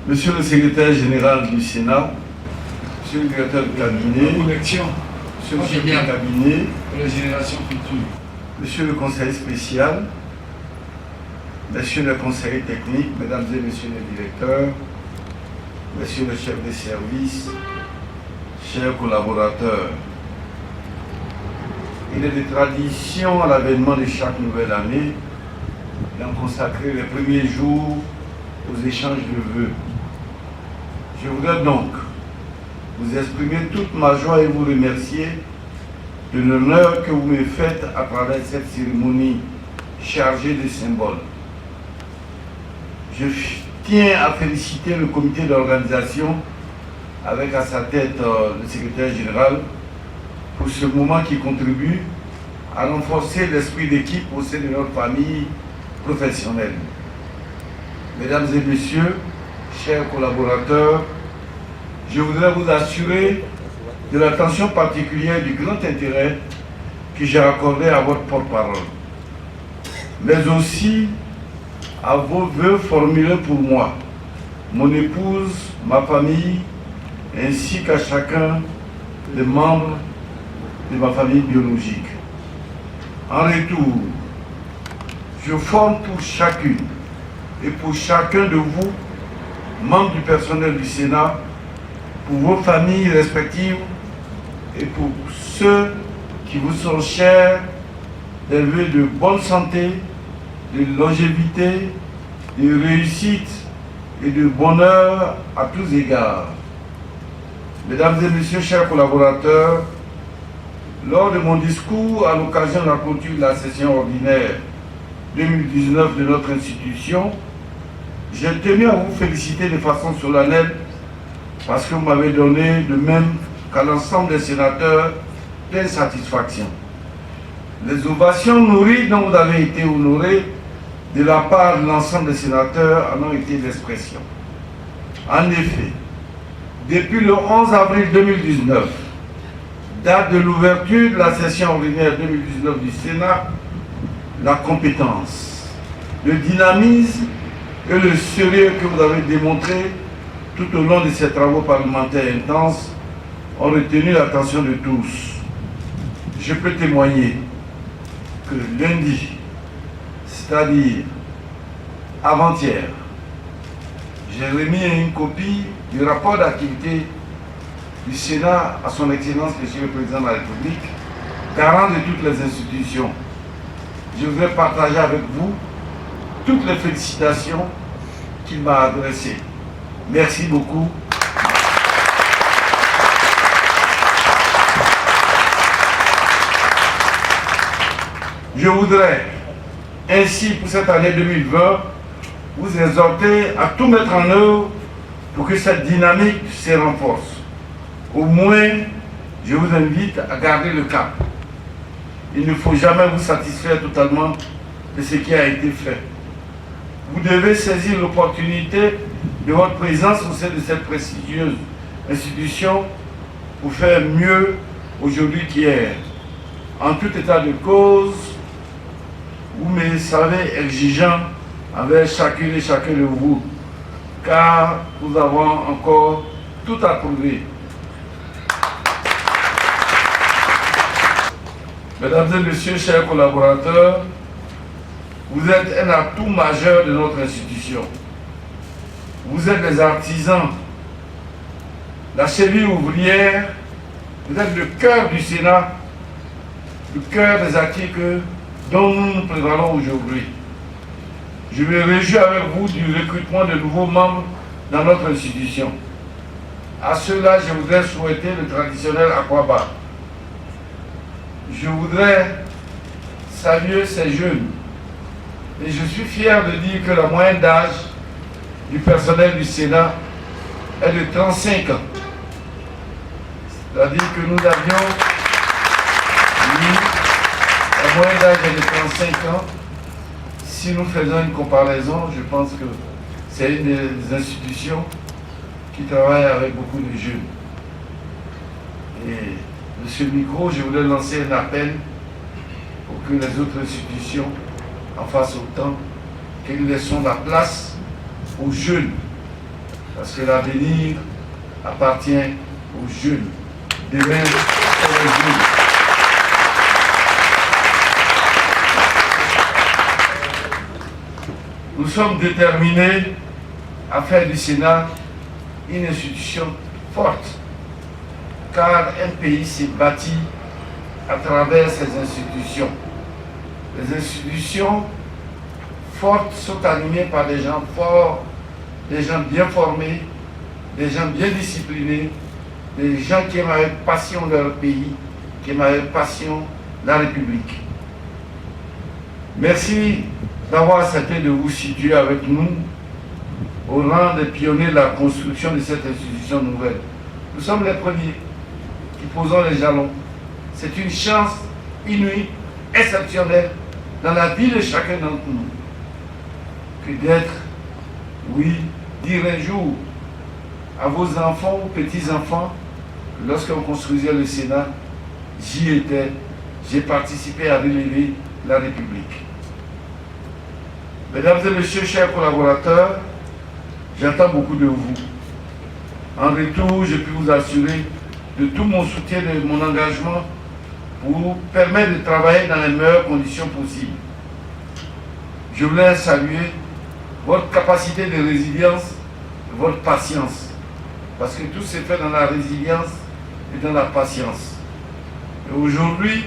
Monsieur le secrétaire général du Sénat, Monsieur le directeur de cabinet, Monsieur le chef de cabinet, pour les générations futures, Monsieur le conseiller spécial, Monsieur le conseiller technique, Mesdames et Messieurs les directeurs, Monsieur le chef de service, chers collaborateurs, il est de tradition à l'avènement de chaque nouvelle année d'en consacrer les premiers jours aux échanges de vœux. Je voudrais donc vous exprimer toute ma joie et vous remercier de l'honneur que vous me faites à travers cette cérémonie chargée de symboles. Je tiens à féliciter le comité d'organisation avec à sa tête le secrétaire général pour ce moment qui contribue à renforcer l'esprit d'équipe au sein de notre famille professionnelle. Mesdames et messieurs, chers collaborateurs, je voudrais vous assurer de l'attention particulière du grand intérêt que j'ai accordé à votre porte-parole, mais aussi à vos vœux formulés pour moi, mon épouse, ma famille, ainsi qu'à chacun des membres de ma famille biologique. En retour, je forme pour chacune et pour chacun de vous, membres du personnel du Sénat, pour vos familles respectives et pour ceux qui vous sont chers, des vœux de bonne santé, de longévité, de réussite et de bonheur à tous égards. Mesdames et messieurs, chers collaborateurs, lors de mon discours à l'occasion de la clôture de la session ordinaire 2019 de notre institution, j'ai tenu à vous féliciter de façon solennelle parce que vous m'avez donné, de même qu'à l'ensemble des sénateurs, pleine satisfaction. Les ovations nourries dont vous avez été honorés de la part de l'ensemble des sénateurs en ont été l'expression. En effet, depuis le 11 avril 2019, date de l'ouverture de la session ordinaire 2019 du Sénat, la compétence, le dynamisme et le sérieux que vous avez démontré tout au long de ces travaux parlementaires intenses ont retenu l'attention de tous. Je peux témoigner que lundi, c'est-à-dire avant-hier, j'ai remis une copie du rapport d'activité du Sénat à son Excellence, Monsieur le Président de la République, garant de toutes les institutions. Je voudrais partager avec vous toutes les félicitations qu'il m'a adressées. Merci beaucoup. Je voudrais ainsi, pour cette année 2020, vous exhorter à tout mettre en œuvre pour que cette dynamique se renforce. Au moins, je vous invite à garder le cap. Il ne faut jamais vous satisfaire totalement de ce qui a été fait. Vous devez saisir l'opportunité de votre présence au sein de cette prestigieuse institution pour faire mieux aujourd'hui qu'hier. En tout état de cause, vous me savez exigeant avec chacune et chacun de vous, car nous avons encore tout à prouver. Mesdames et messieurs, chers collaborateurs, vous êtes un atout majeur de notre institution. Vous êtes les artisans, la cheville ouvrière, vous êtes le cœur du Sénat, le cœur des acquis dont nous nous prévalons aujourd'hui. Je me réjouis avec vous du recrutement de nouveaux membres dans notre institution. À cela, je voudrais souhaiter le traditionnel aquabat. Je voudrais saluer ces jeunes. Et je suis fier de dire que la moyenne d'âge du personnel du Sénat est de 35 ans. C'est-à-dire que nous avions, la moyenne d'âge est de 35 ans. Si nous faisons une comparaison, je pense que c'est une des institutions qui travaille avec beaucoup de jeunes. Et Monsieur le micro, je voulais lancer un appel pour que les autres institutions en fassent autant, que nous laissons la place aux jeunes Parce que l'avenir appartient aux jeunes. Demain, c'est les jeunes. Nous sommes déterminés à faire du Sénat une institution forte, car un pays s'est bâti à travers ces institutions. Les institutions fortes sont animées par des gens forts, des gens bien formés, des gens bien disciplinés, des gens qui aiment avec passion leur pays, qui aiment avec passion la République. Merci d'avoir accepté de vous situer avec nous au rang des pionniers de la construction de cette institution nouvelle. Nous sommes les premiers qui posons les jalons. C'est une chance inouïe, exceptionnelle dans la vie de chacun d'entre nous que d'être, oui, dire un jour à vos enfants ou petits-enfants que lorsqu'on construisait le Sénat, j'y étais, j'ai participé à relever la République. Mesdames et messieurs, chers collaborateurs, j'attends beaucoup de vous. En retour, je peux vous assurer de tout mon soutien, de mon engagement pour vous permettre de travailler dans les meilleures conditions possibles. Je voulais saluer votre capacité de résilience, votre patience, parce que tout s'est fait dans la résilience et dans la patience. Et aujourd'hui,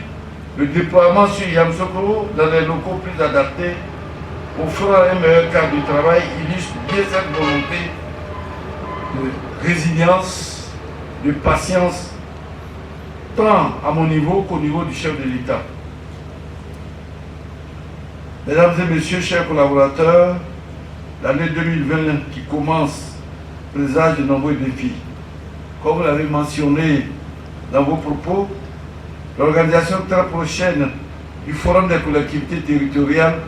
le déploiement sur Yamoussoukro dans les locaux plus adaptés offrant un meilleur cadre de travail illustre bien cette volonté de résilience, de patience, tant à mon niveau qu'au niveau du chef de l'État. Mesdames et messieurs, chers collaborateurs, l'année 2020 qui commence présage de nombreux défis. Comme vous l'avez mentionné dans vos propos, l'organisation très prochaine du Forum des collectivités territoriales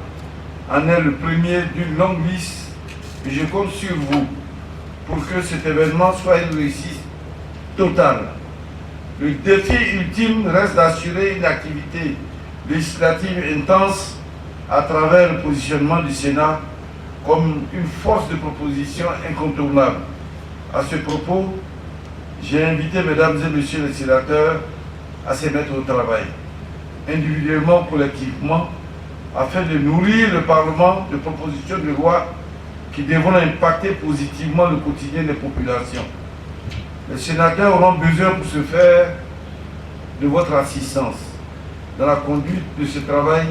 en est le premier d'une longue liste et je compte sur vous pour que cet événement soit une réussite totale. Le défi ultime reste d'assurer une activité législative intense à travers le positionnement du Sénat comme une force de proposition incontournable. À ce propos, j'ai invité mesdames et messieurs les sénateurs à se mettre au travail, individuellement, collectivement, afin de nourrir le Parlement de propositions de loi qui devront impacter positivement le quotidien des populations. Les sénateurs auront besoin pour ce faire de votre assistance dans la conduite de ce travail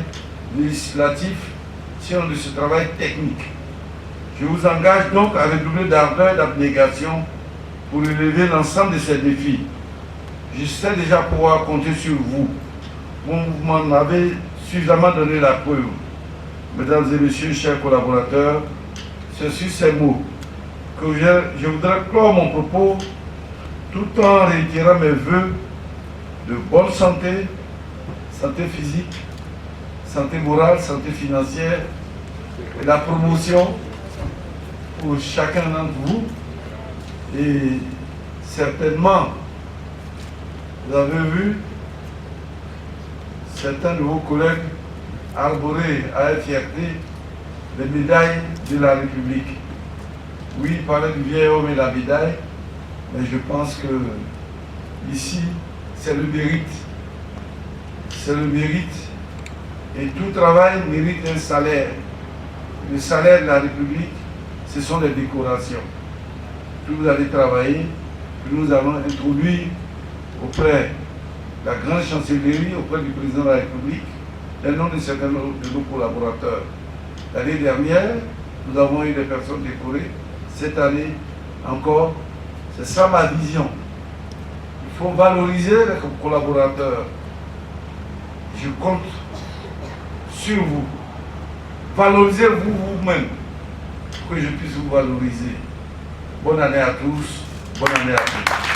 législatif, sinon de ce travail technique. Je vous engage donc à redoubler d'ardeur et d'abnégation pour relever l'ensemble de ces défis. Je sais déjà pouvoir compter sur vous. Vous m'en avez suffisamment donné la preuve. Mesdames et messieurs, chers collaborateurs, c'est sur ces mots que je voudrais clore mon propos tout en réitérant mes vœux de bonne santé, santé physique, santé morale, santé financière et la promotion pour chacun d'entre vous. Et certainement, vous avez vu certains de vos collègues arborer à fierté les médailles de la République. Oui, il parlait du vieil homme et la médaille, mais je pense que ici, c'est le mérite. C'est le mérite. Et tout travail mérite un salaire. Le salaire de la République, ce sont les décorations. Plus vous allez travailler, plus nous allons introduire auprès de la grande chancellerie, auprès du président de la République, les noms de certains de nos collaborateurs. L'année dernière, nous avons eu des personnes décorées. Cette année, encore, c'est ça ma vision. Il faut valoriser les collaborateurs. Je compte sur vous. Valorisez vous-même pour que je puisse vous valoriser. Bonne année à tous. Bonne année à tous.